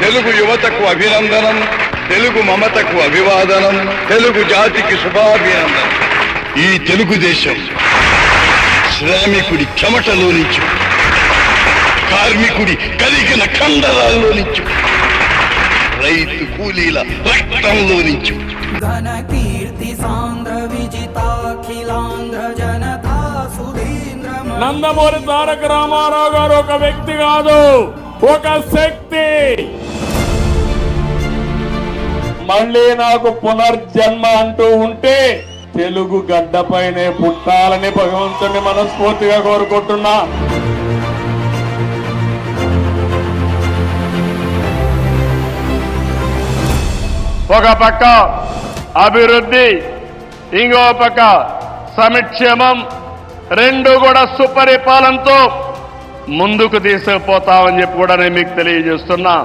తెలుగు యువతకు అభినందనం, తెలుగు మమతకు అభివాదనం, తెలుగు జాతికి శుభాభినందనం. ఈ తెలుగుదేశం శ్రామికుడి చెమటలో నుంచి, కార్మికుడి కరిగిన కండరాల్లో నుంచి, రైతు కూలీల రక్తంలో నుంచి ఘన కీర్తి సాంద్ర విజితాఖిలాంధ్ర జనతా సుధీంద్ర. నందమూరి తారక రామారావు గారు ఒక వ్యక్తి కాదు, ఒక శక్తి. మళ్ళీ నాకు పునర్జన్మ అంటూ ఉంటే తెలుగు గడ్డపైనే పుట్టాలని భగవంతుని మనస్ఫూర్తిగా కోరుకుంటున్నా. ఒక పక్క అభివృద్ధి, ఇంకో పక్క సంక్షేమం, రెండు కూడా సుపరిపాలనతో ముందుకు తీసుకుపోతామని చెప్పి కూడా నేను మీకు తెలియజేస్తున్నా.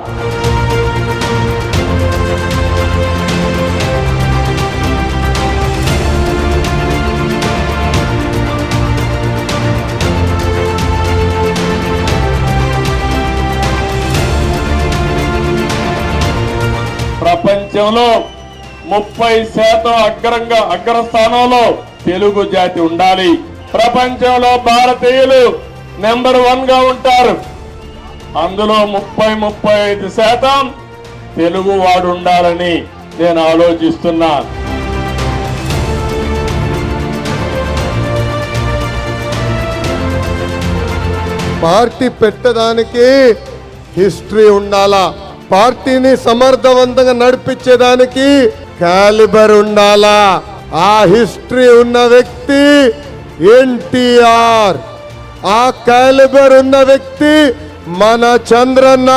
ప్రపంచంలో 30% అగ్రస్థానంలో తెలుగు జాతి ఉండాలి. ప్రపంచంలో భారతీయులు నెంబర్ 1 గా ఉంటారు. అందులో 35% తెలుగు వాడు ఉండాలని నేను ఆలోచిస్తున్నా. పార్టీ పెట్టడానికి హిస్టరీ ఉండాలా, పార్టీని సమర్థవంతంగా నడిపించేదానికి క్యాలిబర్ ఉండాలా. ఆ హిస్టరీ ఉన్న వ్యక్తి ఎన్టీఆర్, ఆ క్యాలిబర్ ఉన్న వ్యక్తి మన చంద్రన్న.